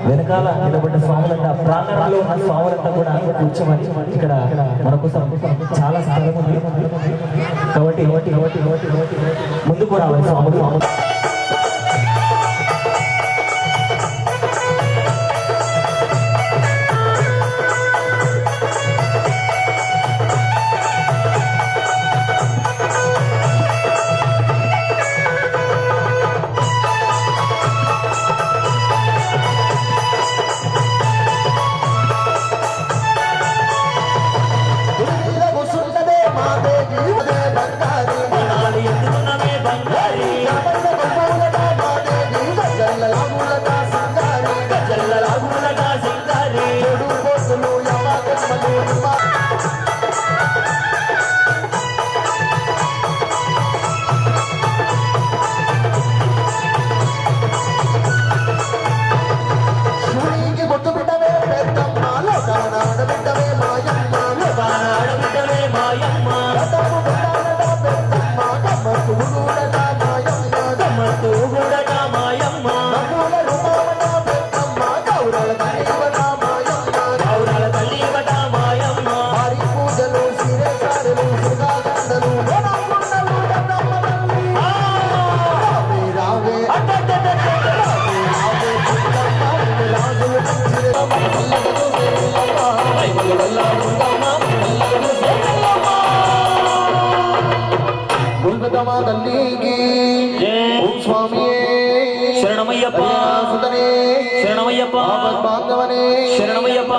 వెనకాల నిలబడ్డ స్వాములంతా ప్రాంగణంలో ఉన్న స్వాములంతా కూడా కూర్చోమని ఇక్కడ మన కోసం చాలా స్థలం ఉంది కాబట్టి ముందుకు రావాలి స్వాములు. శరణమయ్యప్ప శరణమయ్యప్ప శరణమయ్యప్ప.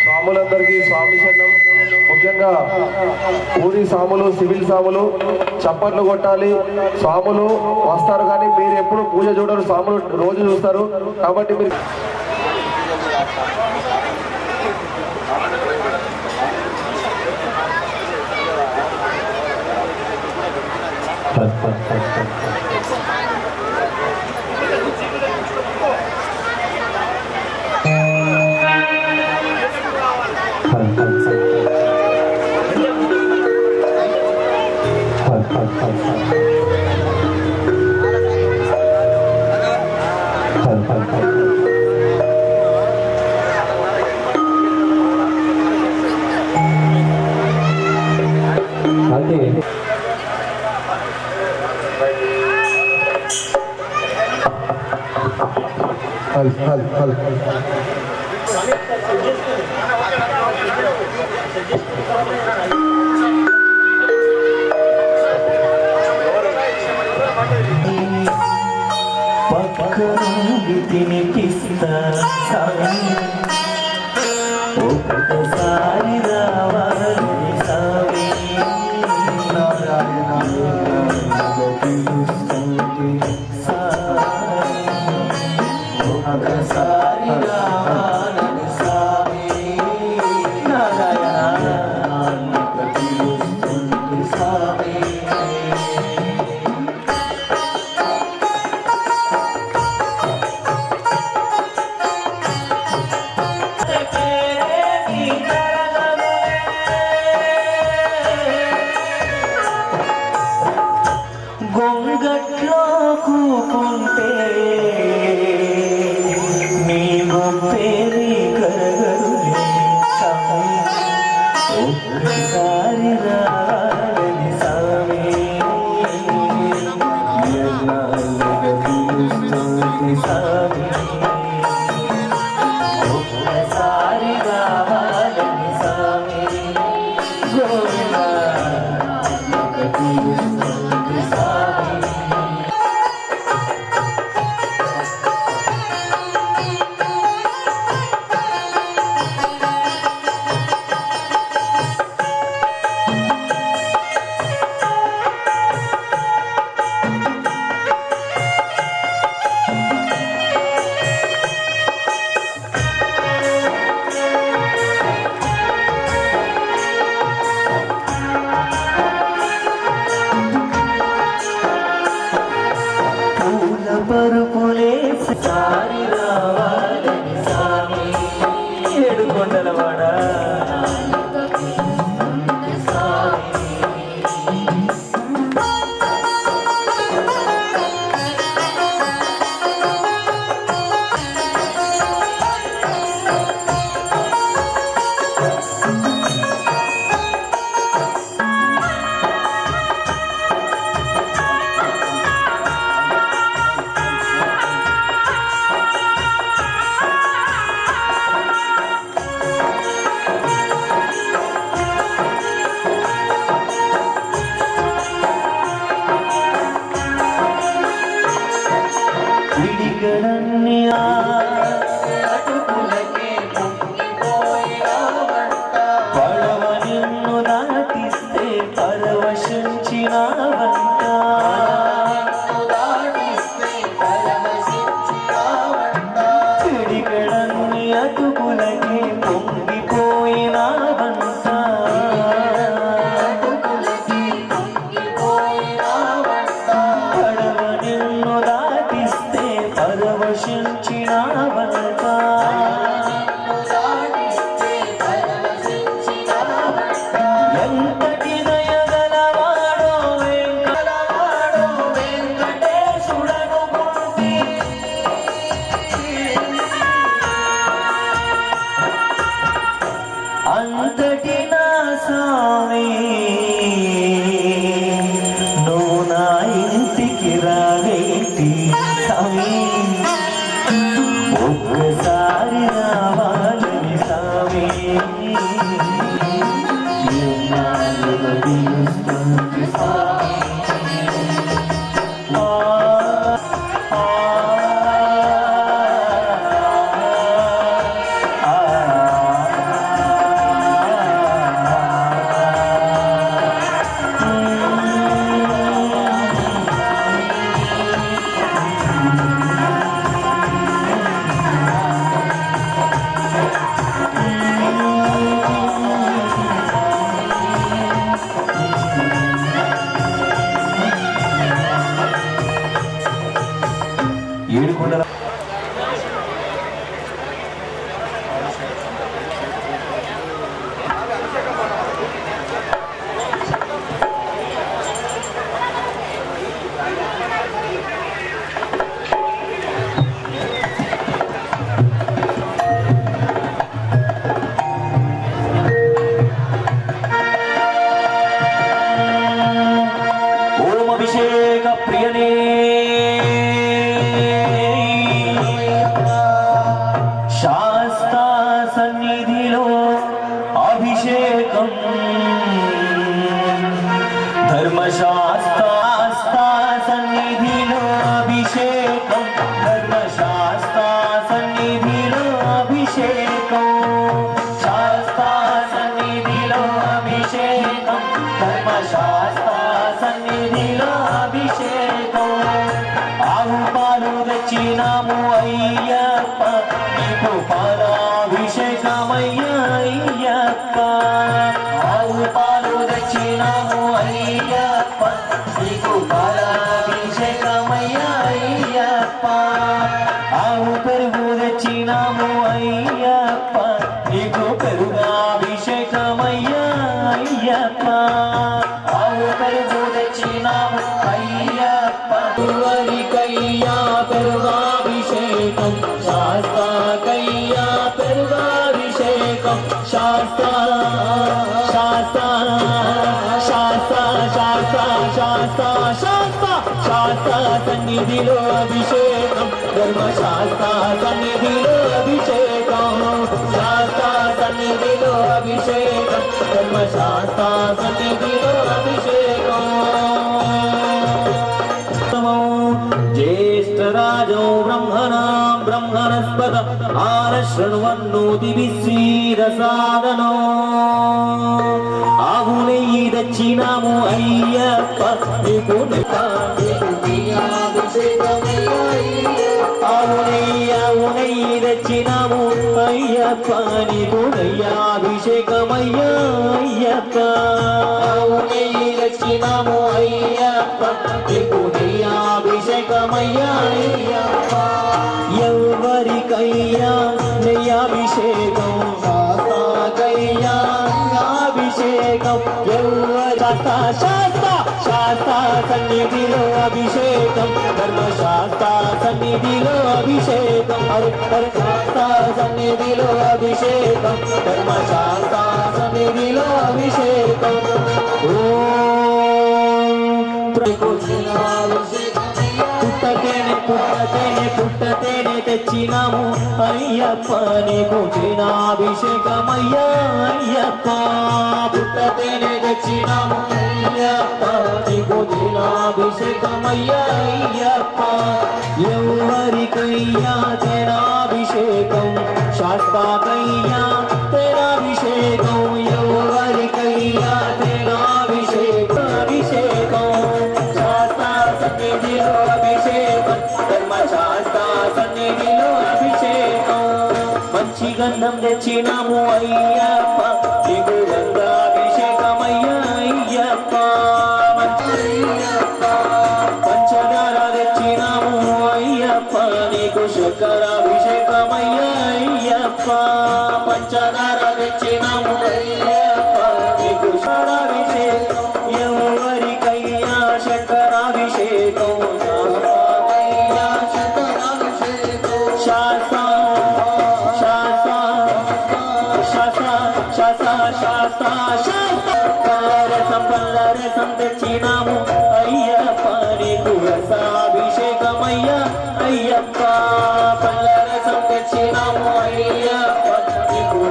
స్వాములందరికీ స్వామి శరణం. ముఖ్యంగా ఊరి సాములు సివిల్ సాములు చప్పట్లు కొట్టాలి. స్వాములు వస్తారు కానీ మీరు ఎప్పుడు పూజ చూడరు, స్వాములు రోజు చూస్తారు. కాబట్టి మీరు పక్కనుండి తినిపిస్తా ఒక్కసారి రావాలని సామి ఒక్కసారి రావాలని సామి నారాయణ పిలుస్తుంది సామి గొంగట్లో కూకుంటే నీ గొప్పేరి కరగరులే ఒక్కసారి రాలని సామి పిలుస్తుంది సామి ఒక్కసారి రావాలని సామి గోవిందా పిలుస్తుంది సామి పరుపులేసి సారి రావాలని సామి ఏడుకొండలవాడ విడిగడన్ని అటుకులకే పడవ నిన్ను దాటిస్తే పరవశించినావంట విడిగడన్ని అటుకులకే పొంగిపోయినావంట పడవ నిన్ను దాటిస్తే పరవశించినావంట ఎంతటి దయగలవాడో వెంకటేశుడను గుర్తి అంతటి నా స్వామి నువ్వు నా ఇంటికి రావేటి స్వామి ఒక్కసారి రావాలని స్వామి పిలుస్తుంది స్వామి ఓం అభిషేక ప్రియనే శాస్తా సన్నిధిలో అభిషేకం ధర్మశాస్త్ర సన్నిధిలో అభిషేకం ధర్మశాస్త్ర సన్నిధిలో అభిషేకం శాస్త్ర సన్నిధిలో అభిషేకం ధర్మశాస్త్ర సన్నిధిలో అభిషేకం ఆవు పాలు తెచ్చినాము అయ్యప్ప నీకు పాలాభిషేకమయ్యా అయ్యప్ప ఆవు పాలు తెచ్చినాము అయ్యప్ప నీకు పాలాభిషేకమయ్యా అయ్యప్ప ఆవు పెరుగు తెచ్చినాము అయ్యప్ప నీకు పెరుగాభిషేకమయ్యా అయ్యప్ప ఆవు పెరుగు తెచ్చినాము అయ్యప్ప కయ్యా పెరుగాభిషేకం శాస్త్రకయ్యా పెరుగాభిషేకం శాస్త్ర శాస్త్ర శాస్త్ర శాస్త్ర శాస్త్ర శాస్త్ర శాస్త్ర సన్నిధిలో అభిషేకం ధర్మశాస్త్ర సన్నిధిలో అభిషేకం శాస్త్ర సన్నిధిలో అభిషేకం ధర్మశాస్త్ర సన్నిధిలో అభిషేకం జ్యేష్ఠరాజో బ్రహ్మణాం బ్రహ్మణస్పద ఆనశృణ్వన్నోతిభిः శ్రీరసాదనో ఆవు నెయ్యి తెచ్చినాము అయ్యప్ప నీకు ఆవు నెయ్యి తెచ్చినాము అయ్యప్ప నీకు నెయ్యాభిషేకమయ్యా అయ్యప్ప ఆవు నెయ్యి తెచ్చినాము అయ్యప్ప నీకు నెయ్యాభిషేకమయ్యా అయ్యప్ప ఎవరికయ్యా నెయ్యాభిషేకం శాస్త్రకయ్యా అభిషేకం శాస్త్ర శాస్త్ర సన్నిధిలో అభిషేకం ధర్మశాస్త్ర సన్నిధిలో అభిషేకం శాస్త్ర సన్నిధిలో అభిషేకం ధర్మశాస్త్ర సన్నిధిలో అభిషేకం పుట్టతేనే తెచ్చినాము అయ్యప్ప నీకు దినాభిషేకమయ్యా అయ్యప్ప పుట్టతేనే తెచ్చినాము అయ్యప్ప నీకు దినాభిషేకమయ్యా అయ్యప్ప ఎవరికయ్యా తేనాభిషేకం శాస్త్రకయ్యా తేనాభిషేకం ఎవరికయ్యా తేనాభిషేకం అభిషేకం శాస్త్ర సన్నిధిలో అభిషేకం ధర్మశాస్త్ర సన్నిధిలో అభిషేకం మంచి గంధం తెచ్చినాము అయ్యప్ప నీకు గంధాభిషేకమయ్యా అయ్యప్ప పంచదార తెచ్చినాము అయ్యప్ప నీకు శంకరాభిషేకమయ్యా అయ్యప్ప పంచదార తెచ్చినాము అయ్యప్ప నీకు శంకరాభిషేకం ఎవరికయ్యా శంకరాభిషేకం రసం తెచ్చినాము అయ్యప్ప నీకు రసాభిషేకమయ్యా అయ్యప్ప పల్లరసం తెచ్చినాము అయ్యప్ప నీకు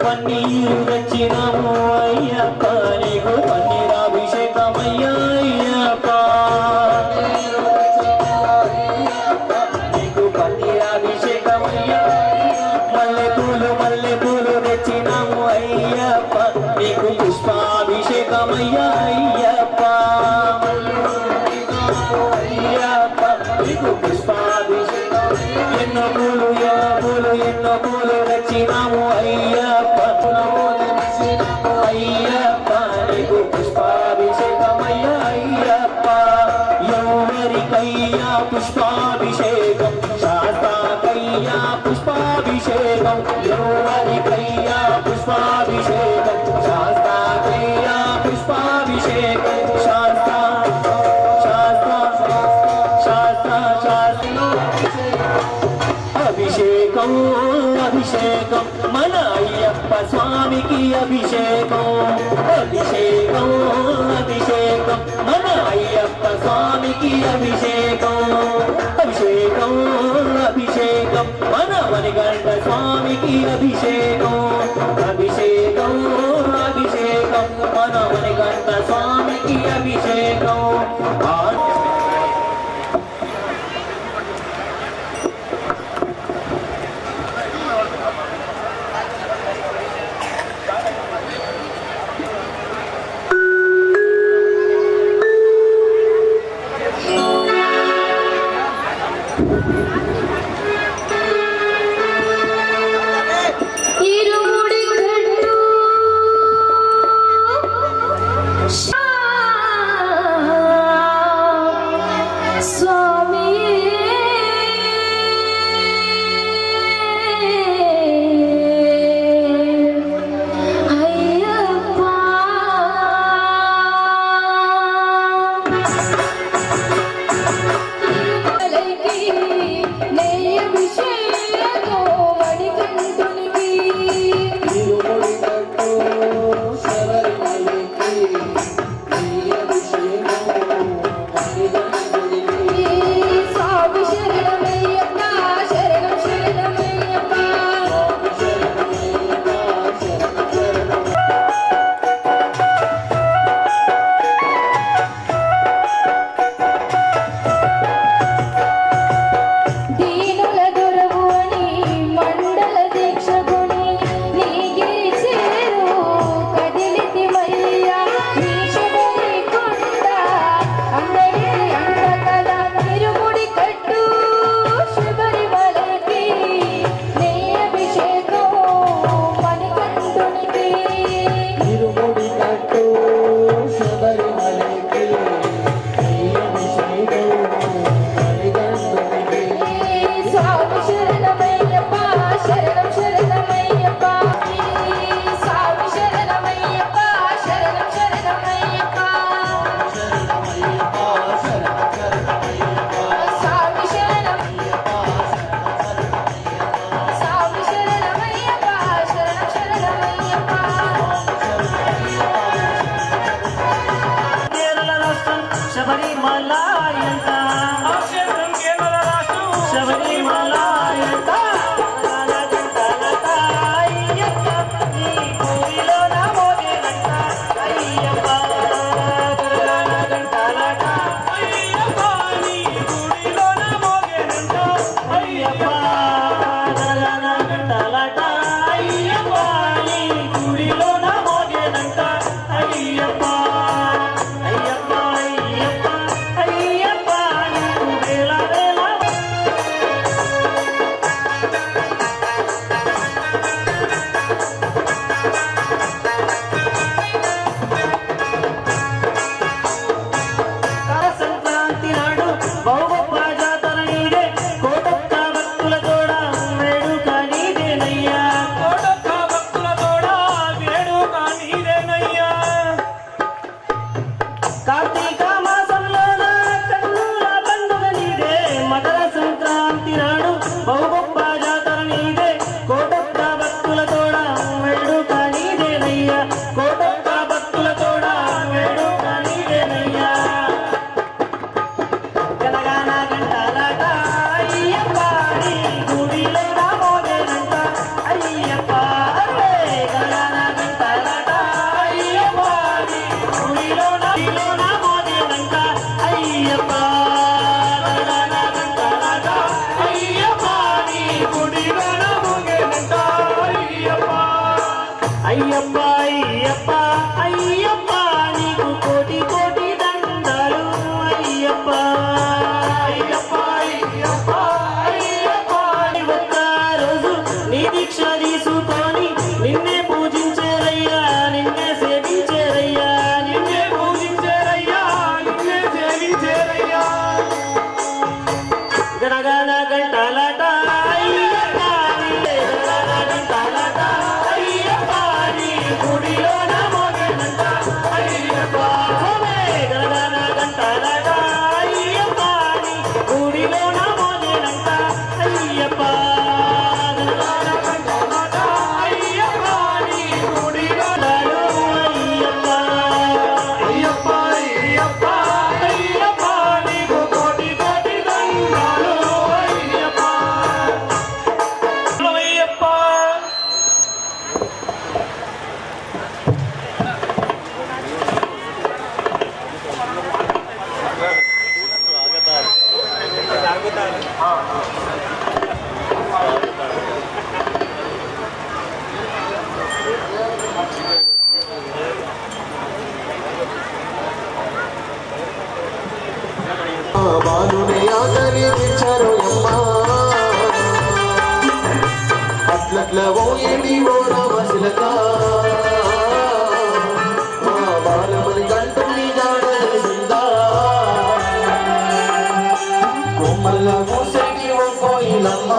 పన్నీరు తెచ్చినాము అయ్యప్ప నీకు పన్నీరాభిషేకమయ్యా అయ్యప్ప నీకు పన్నీరాభిషేకమయ్యా మల్లెపూలు తెచ్చినాము అయ్యప్ప నీకు పుష్పాభిషేకమయ్యా అయ్యప్ప అయ్యప్ప నీకు పుష్పాభిషేకం ఎన్నో పూలు తెచ్చినాము అయ్యప్ప అయ్యప్ప నీకు పుష్పాభిషేకమయ్యా అయ్యప్ప ఎవరికయ్యా పుష్పాభిషేకం శాస్త్రకయ్యా పుష్పాభిషేకం ఎవరికయ్యా పుష్పాభిషేకం శాస్త్రకయ్యా పుష్పాభిషేకం శాస్త్ర శాస్త్ర శాస్త్ర శాస్త్ర అభిషేకం అభిషేకం మన అయ్యప్ప స్వామికి అభిషేకం అభిషేకం అభిషేకం మన అయ్యప్ప స్వామికి అభిషేకం అభిషేకం అభిషేకం మన మణికంఠ స్వామికి అభిషేకం అభిషేకం అభిషేకం మన మణికంఠ స్వామికి అభిషేకం అయ్యప్ప అయ్యప్ప అయ్యప్ప నీకు కోటి కోటి దండాలు అయ్యప్ప అయ్యప్ప అయ్యప్ప అయ్యప్ప ఒక్క రోజు నీ దీక్ష తీసుకొని నిన్నే పూజించేరయ్యా నిన్నే సేవించేరయ్యా నిన్నే పూజించేరయ్యా నిన్నే సేవించేరయ్యా గణగణ గంటలట అయ్యప్ప గణగణ గంటలట అయ్యప్ప గుడిలో నమోగనంట అయ్యప్ప గణగణ గంటలట అయ్యప్ప గుడిలో నమోగనంట అయ్యప్ప బాలుని ఆదరించారు అట్లట్ల ఓయేది ఓ రామశిలక మా బాలమని గంటని జాడసిందా కొమ్మల్ల మూసేటి ఓ కోయిలమ్మ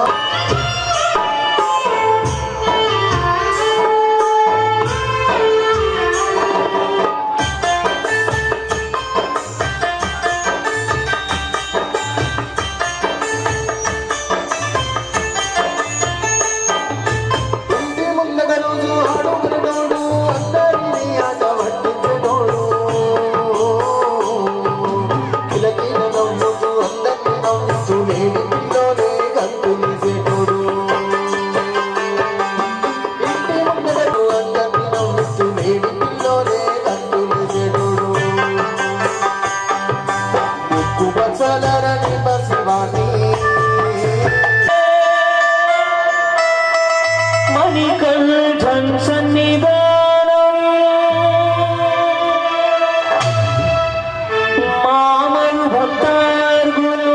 మణికంఠన్ సన్నిధానం మామను భక్తార్గులు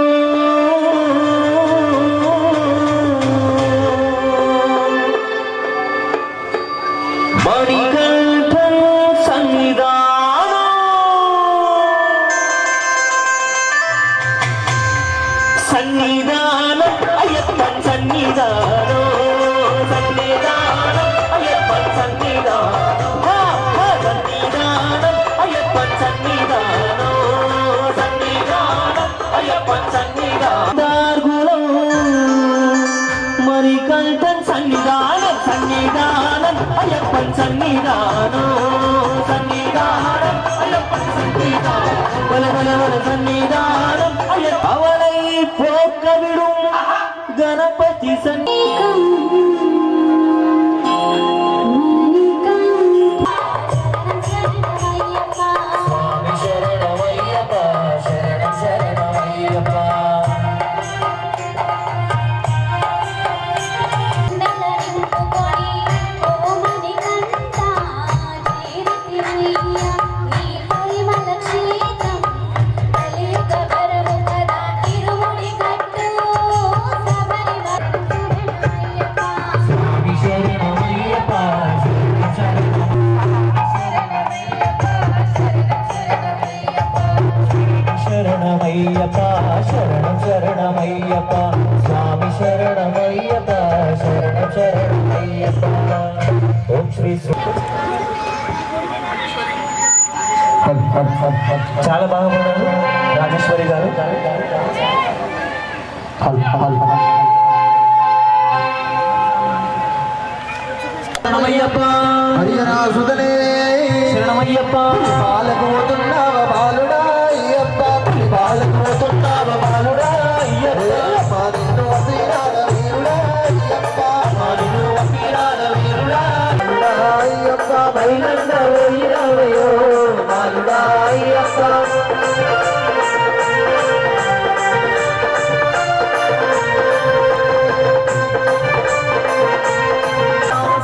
మణికంఠన్ సన్నిధానం సన్నిధానం అయ్యప్పన్ సన్నిధానం సన్నిధానం అయ్యప్పన్ సన్నిధానం సన్నిధానం అయ్యప్పన్ సన్నిధానం సన్నిధానం అయ్యప్పన్ సన్నిధానం మణికంఠన్ సన్నిధానం సన్నిధానం అయ్యప్పన్ సన్నిధానం సన్నిధానం అయ్యప్పన్ సన్నిధానం వల వల వల సన్నిధానం అయ్యప్ప అవలై పోక్క విడుం గణపతి శరణమయ్యప్ప శరణం శరణమయ్యప్ప స్వామి శరణమయ్యప్ప శరణం శరణమయ్యప్ప ఓం శ్రీ చాలా బాగా పాడారు రాజేశ్వరి గారు. శరణమయ్యప్ప హరిహరాసుదనే శరణమయ్యప్ప పాలకోతున్నావ బాలుడా అయ్యప్ప పాలకుతున్నావ బాలుడా అయ్యప్ప నిన్ను అభిరాల వీరుడా అయ్యప్ప నిన్ను అప్పిరాల వీరుడా అయ్యప్ప బైనంద ఓయిరావయో బాలుడా అయ్యప్ప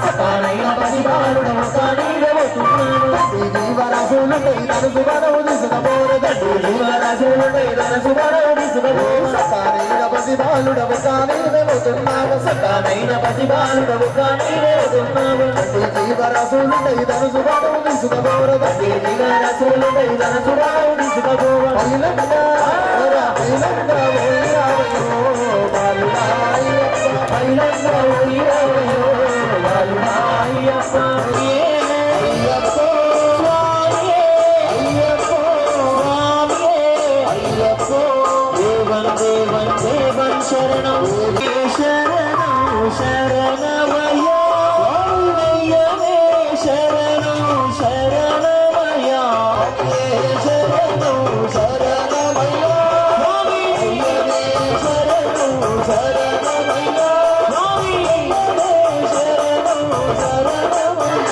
సతానైన పది బాలుడవ కానీరవుతున్నాడు జీవరాశులుండై తనసు బలవు దిశబోరదడ్డు జీవరాశులుండై తనసు బలవు దిశబోరదడ్డు సతానైన పసి బాలుడవు కానీ వెళుతున్నావు సతానైన పసి బాలుడవు కానీరవుతున్నావు జీవరాశులుండై తనసు బలవు దిశబోరదడ్డు జీవరాశులుండై తనసు బలవు దిశబోరదడ్డు పైలంగా బాలుడా అయ్యప్ప పైలంగా ఓయిరావయో బాలుడా అయ్యప్ప శరణం శరణం శరణమయ్య శరణం శరణమయ్య శరణం శరణమయ్య శరణం శరణమయ్య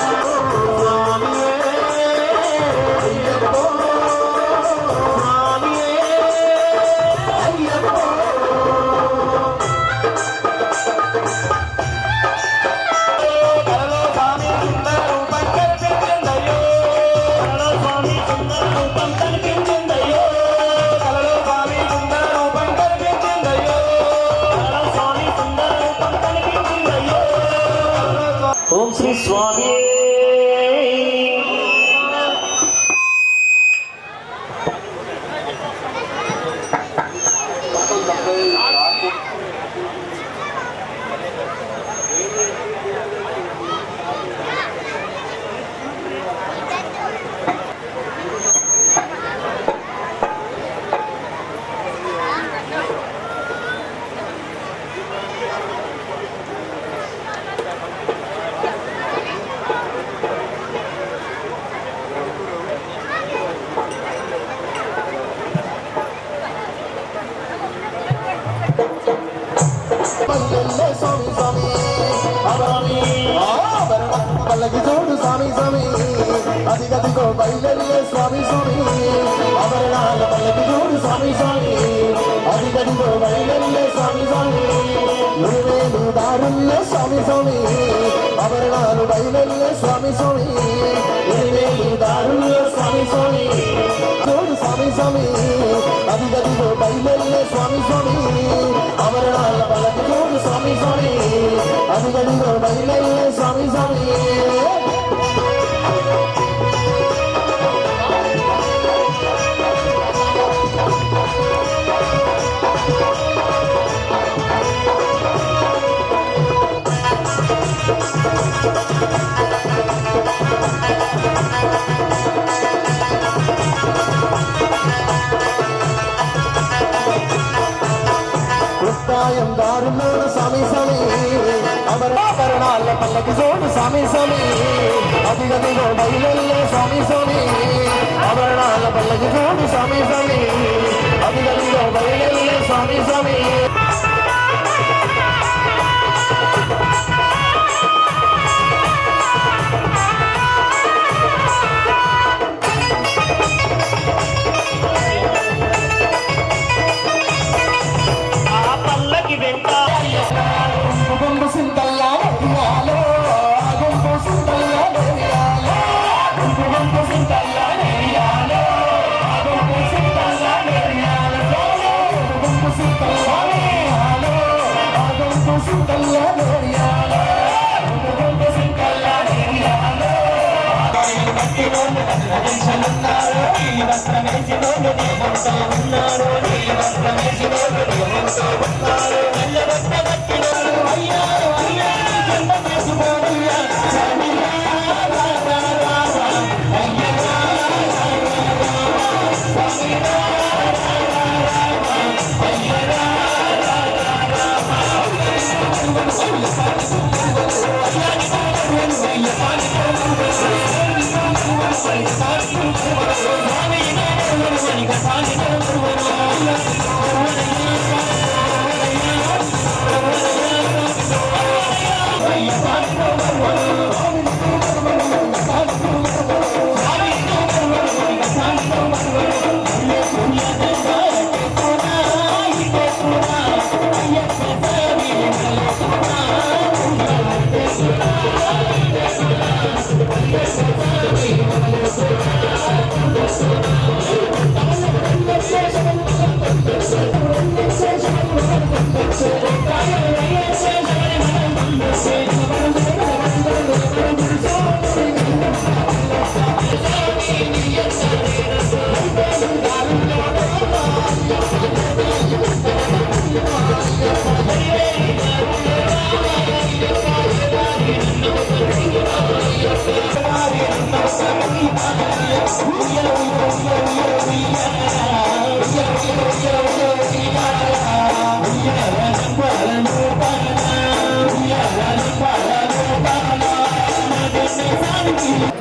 పల్లెల్లే స్వామి స్వామి స్వామి పల్లకి చూడు స్వామి స్వామి అది గదిగో బయలెల్లే స్వామి స్వామి ఆభరణాల పల్లకి చూడు స్వామి స్వామి అది గదిగో బయలెల్లే స్వామి స్వామి నువ్వేలు దారుల్లే స్వామి స్వామి ఆభరణాలు బయలెల్లే స్వామి స్వామి నువ్వేలు దారుల్లే స్వామి స్వామి చూడు స్వామి స్వామి అది గదిగో బయలెల్లే స్వామి స్వామి ఆభరణాల పల్లకి చూడు స్వామి స్వామి అది గదిగో బయలెల్లే స్వామి స్వామి ఉత్తాయం దారుణాల స్వామి స్వామి అమరాభరణాల పల్లకి చూడు స్వామి స్వామి అది గదిలో బయలెల్లే స్వామి స్వామి ఆభరణాల పల్లకి చూడు స్వామి స్వామి అది గదిలో బయలెల్లే స్వామి స్వామి గుంపు సింతల్లా నెయ్యాలో గుంపు సింతల్లా నెయ్యాలో గుంపు సింతల్లా నెయ్యాలో గుంపు సింతల్లా నెయ్యాలో గుంపు సింతల్లా నెయ్యాలో గుంపు సింతల్లా నెయ్యాలో గుంపు సింతల్లా నెయ్యాలో భక్తిలోను నటించనున్నారు ఈ వస్త్రమేసినోడు నియమంతో ఉన్నారు ఈ వస్త్రమేసినోడు నియమంతో ఉన్నారు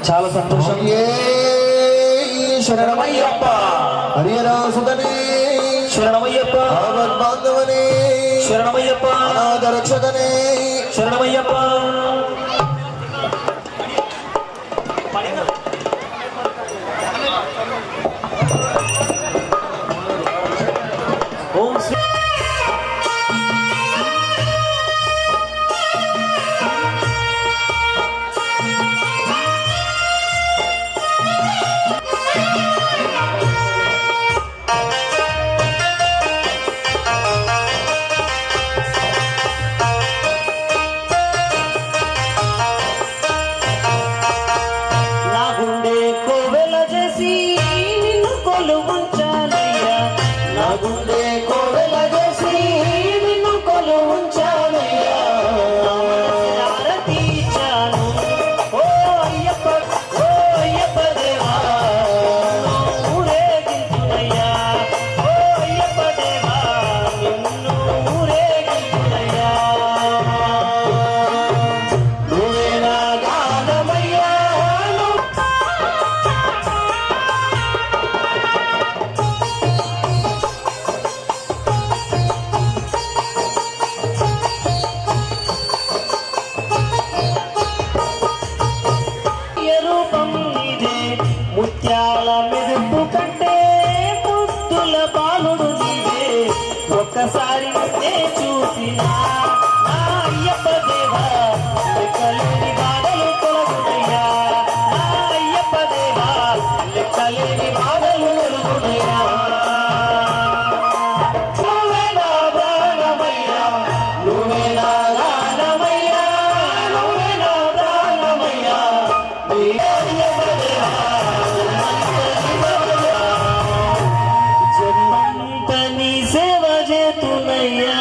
చాలా సంతోషం. శరణమయ్యప్ప హరియరాసుదనే శరణమయ్యప్ప బాంధవనే శరణమయ్యప్ప అనాథ రక్షకనే శరణమయ్యప్ప. ఓం శ్రీ నాకు నా అయ్యప్ప దేవా లెక్కలేని బాధలు తొలగునయ్యా నా అయ్యప్ప దేవా లెక్కలేని బాధలు తొలగునయ్యా నువ్వే నా ప్రాణమయ్యా నువ్వే నా ప్రాణమయ్యా నువ్వే నా ప్రాణమయ్యా నీ అయ్యప్ప దేవా జన్మంత నీ సేవ చేతునయ్యా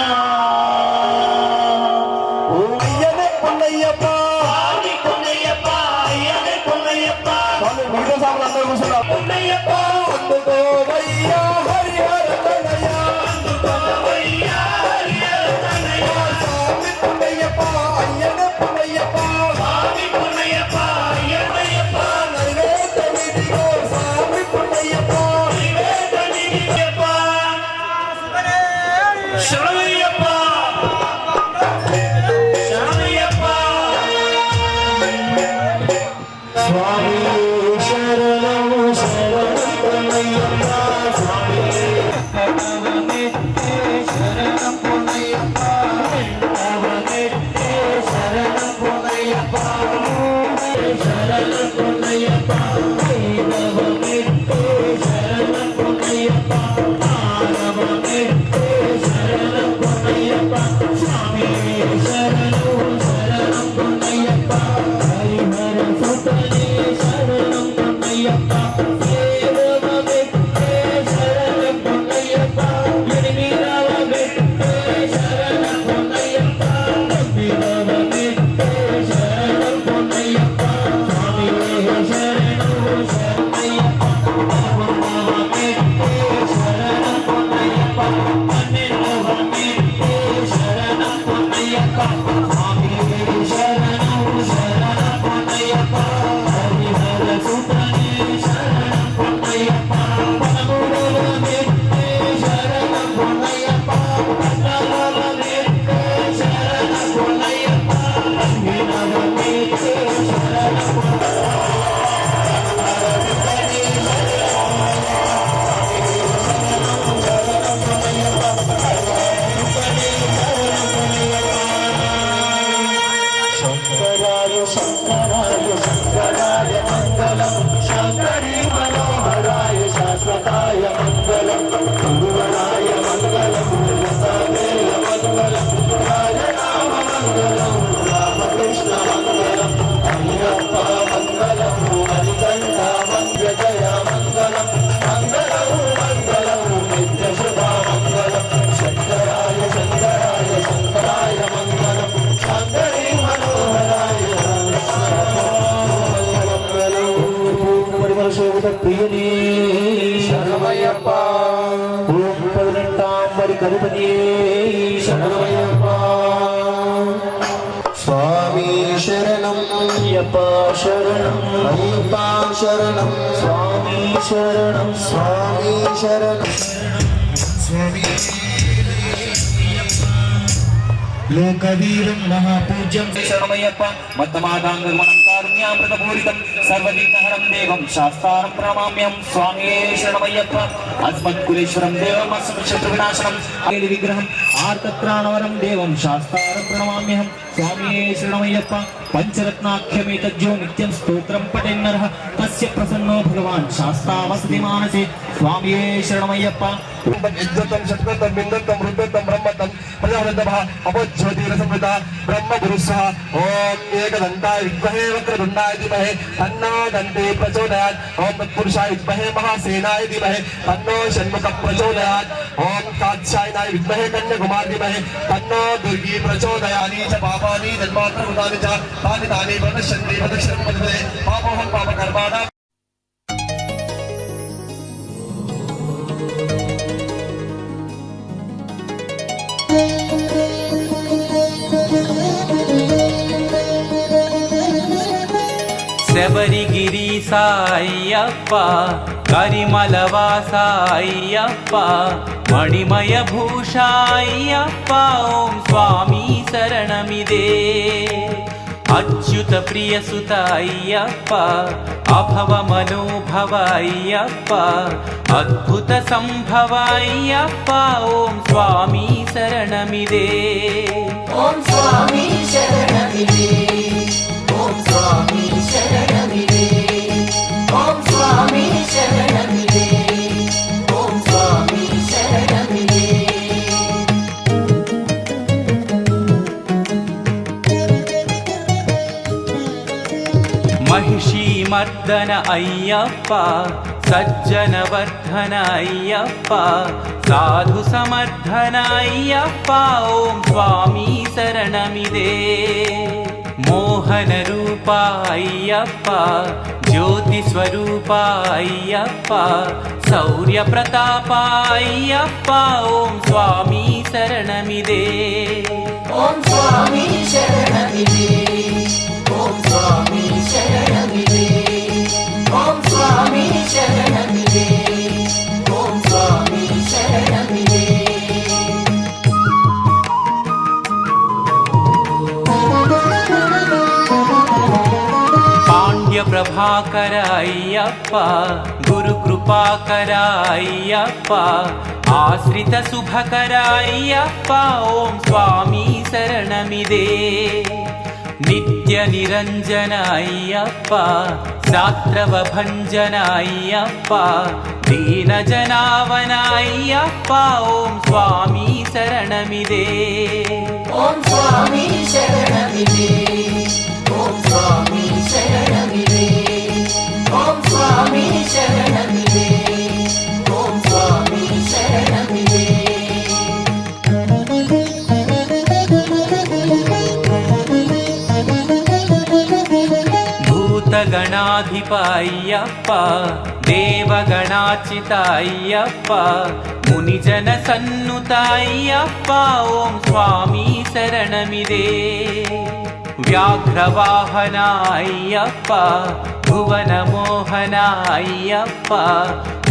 ఓ అయ్యనే పున్నయ్యప్ప స్వామి పున్నయ్యప్ప అయ్యనే పున్నయ్యప్ప స్వామి మిగతా సాములు అందరూ కూర్చున్నారు. పున్నయ్యప్ప అందుకోవయ్యా హరిహర తనయ అందుకోవయ్యా హరిహర తనయ స్వామి పున్నయ్యప్ప అయ్యనే పున్నయ్యప్ప స్వామి పున్నయ్యప్ప అయ్యప్పయ్యప్ప నైవేద్యమిదిగో స్వామి పున్నయ్యప్ప నివేదనియ్యప్ప శరణయ్యప్ప శరణయ్యప్ప స్వామి శరణము శరణమయ్యప్ప స్వామి శరణం పున్నయ్యప్ప శరణం పున్నయ్యప్ప శరణం పున్నయ్యప్ప శరణం పున్నయ్యప్ప శరణం పున్నయ్యప్ప స్వామి శరణు శరణం పున్నయ్యప్ప హరిహర సుతనే శరణం పున్నయ్యప్ప శరణం పున్నయ్యప్ప ఎనిమిదవ శరణం పున్నయ్యప్ప తొమ్మిదవ శరణం పున్నయ్యప్ప స్వామి శరణు శరణయ్యప్ప శరణం పున్నయ్యప్ప పన్నెండవ శరణం పున్నయ్యప్ప స్వామి శరణు శరణం పున్నయ్యప్ప హరిహర సుతనే శరణం పున్నయ్యప్ప పదమూడవ శరణం పున్నయ్యప్ప పద్నాలుగవ శరణం పున్నయ్యప్ప పదిహేనవ శరణం శంకరాయ శంకరాయ శంకరాయ మంగళం శంకరీ మనోహరాయ శాశ్వతాయ మంగళం గురువరాయ మంగళం రసాదేయ మంగళం రాజరామ మంగళం రామకృష్ణ మంగళం అయ్యప్ప మంగళం హరికంఠ మంగళయ మంగళం మంగళం మంగళం నిత్య శుభ మంగళం శంకరాయ శంకరాయ శంకరాయ మంగళం శంకరీ మనోహరాయ పరిమళ శోభిత ప్రియనే శరణమయ్యప్ప ఓం 18 కరుపతియే శరణమయ్యప్ప స్వామి శరణం అయ్యప్ప శరణం అయ్యప్ప శరణం స్వామి శరణం స్వామి శరణం స్వామి లోకవీరం మహాపూజ్యం శరణమయ్యప్ప మత్తమాదాంగమనం కారుణ్యామృతపూరితం సర్వవిఘ్నహరం దేవం శాస్త్రారం ప్రణమామ్యం స్వామియే శరణమయ్యప్ప అస్మత్కులేశ్వరం దేవం అస్మశత్రువినాశనం అఖిల విగ్రహం ఆర్తత్రాణవరం దేవం శాస్త్రారం ప్రణమామ్యహం స్వామియే శరణమయ్యప్ప పంచరత్నాఖ్యమేతజ్జో నిత్యం స్తోత్రం పఠెన్నరః తస్య ప్రసన్నో భగవాన్ శాస్త్రావసతి మానసే స్వామియే శరణమయ్యప్ప యజ్ఞతం శత్రుతం బిందతం వృద్ధతం బ్రహ్మతం ప్రజావృద్ధః అపజ్యోతిరసంవృత బ్రహ్మ గురుస్సహ ఓం ఏకదంతాయ విద్మహే వక్రతుండాయ ధీమహి తన్నో దంతే ప్రచోదయాత్ ఓం తత్పురుషాయ విద్మహే మహాసేనాయ ధీమహి తన్నో షణ్ముఖః ప్రచోదయాత్ ఓం కాత్యాయనాయ విద్మహే కన్యకుమార్ ధీమహి తన్నో దుర్గి ప్రచోదయాని చ పాపాని జన్మాంతరకృతాని చ తాని తాని ప్రణశ్యంతి ప్రదక్షిణం పదవే పాపోహం పాపకర్మాణం శబరిగిరి సాయ్యప్ప కరిమలవాస అయ్యప్ప మణిమయ భూషాయ్యప్ప ఓం స్వామి శరణమిదే అచ్యుత ప్రియసుత అయ్యప్ప అభవ మనోభవ అయ్యప్ప అద్భుత సంభవ అయ్యప్ప ఓం స్వామి శరణమిదే ఓం స్వామి శరణమిదే ఓం స్వామి శరణమిదే ఓం స్వామి శరణమిదే ఓం స్వామి శరణమిదే महिषी मर्दन अय्यप्प सज्जन वर्धन अय्यप्प साधु समर्थन अय्यप्प ओम स्वामी शरणमिदे मोहन रूप अय्यप्प ज्योति स्वरूप अय्यप्प शौर्य प्रताप अय्यप्प ओम स्वामी शरणमिदे ఓం స్వామి శరణమిదే ఓం స్వామి శరణమిదే ఓం స్వామి శరణమిదే ఓం స్వామి శరణమిదే पांड्य प्रभाकर अय्यप्प गुरु कृपाकर अय्यप्प आश्रित शुभकर अय्यप्प ओम स्वामी शरणमिदे नित्य निरंजन अय्यप्प सात्रव भंजन अय्यप्प दीन जनावन अय्यप्प ओम स्वामी शरणमिदे ఓం స్వామి శరణమిదే ఓం స్వామి శరణమిదే ఓం స్వామి శరణమిదే ఓం స్వామి శరణమిదే भूतगणाधिप अय्यप्प देवगणाचित अय्यप्प मुनिजन सन्नुत अय्यप्प ओम स्वामी शरणमिदे व्याघ्रवाहन अय्यप्प भुवन मोहन अय्यप्प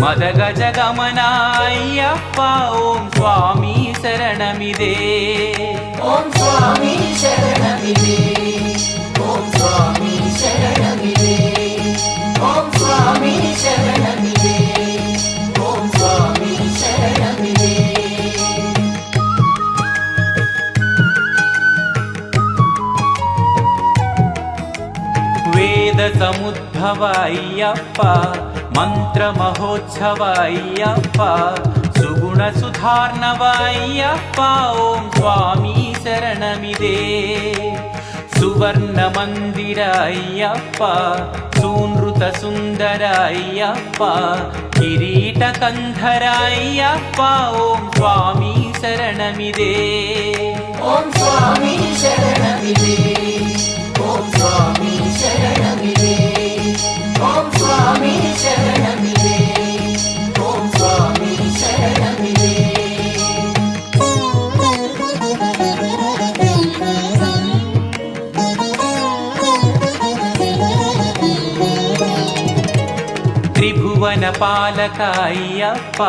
मदगजगमन अय्यप्प ओम स्वामी शरणमिदे ఓం స్వామి శరణమిదే ఓం స్వామి శరణమిదే ఓం స్వామి శరణమిదే ఓం స్వామి శరణమిదే वेद समुद्भव अय्यप्प मंत्र महोत्सव अय्यप्प सुगुण सुधार्णव अय्यप्प ओम स्वामी शरणमिदे सुवर्ण मंदिर अय्यप्प सूनृत सुंदर अय्यप्प किरीट कंधर अय्यप्प ओम स्वामी शरणमिदे ఓం స్వామి శరణమిదే ఓం స్వామి శరణమిదే ఓం స్వామి శరణమిదే ఓం స్వామి శరణమిదే त्रिभुवन पालक अय्यप्प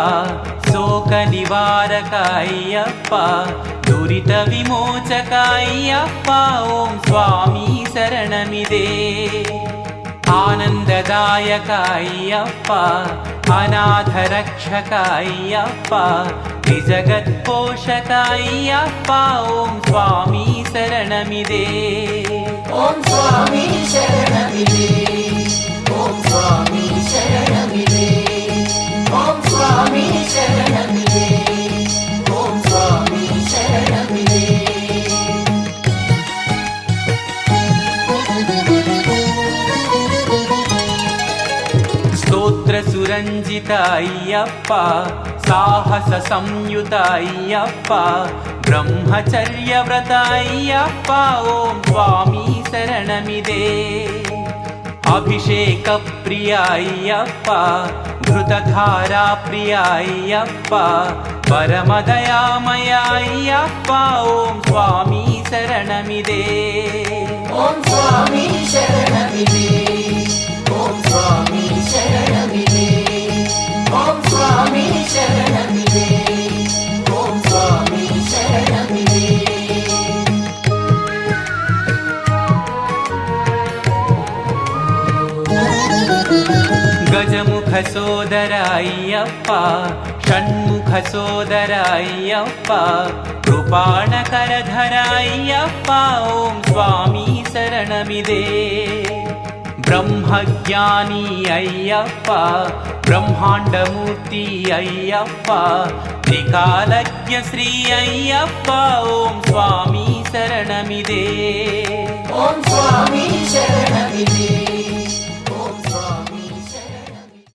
शोक निवारक अय्यप्प दुरित विमोचक अय्यप्प ओम स्वामी शरणमिदे आनंददायक अय्यप्प अनाथ रक्षक अय्यप्प जगत पोषक अय्यप्प ओम स्वामी शरणमिदे ఓం స్వామి శరణమిదే ఓం స్వామి శరణమిదే ఓం స్వామి శరణమిదే ఓం స్వామి శరణమిదే स्तोत्र सुरंजित अय्यप्प साहस संयुत अय्यप्प ब्रह्मचर्य व्रत अय्यप्प ओम स्वामी शरणमिदे अभिषेक प्रिय अय्यप्प घृतधारा प्रिय अय्यप्प परमदयामय अय्यप्प ओम स्वामी शरणमिदे ఓం స్వామి శరణమిదే ఓం స్వామి శరణమిదే ఓం స్వామి శరణమిదే ఓం స్వామి శరణమిదే Thank you. சோதர ஐயப்பா ஷண்முக சோதர ஐயப்பா कृपाणकरधर ஐயப்பா ஓம் சுவாமி சரணமிதே ब्रह्मज्ञानी अय्यप्पा ब्रह्माण्डमूर्ति अय्यप्पा त्रिकालज्ञ श्री अय्यप्पा ॐ स्वामी शरणमिदे ॐ स्वामी शरणमिदे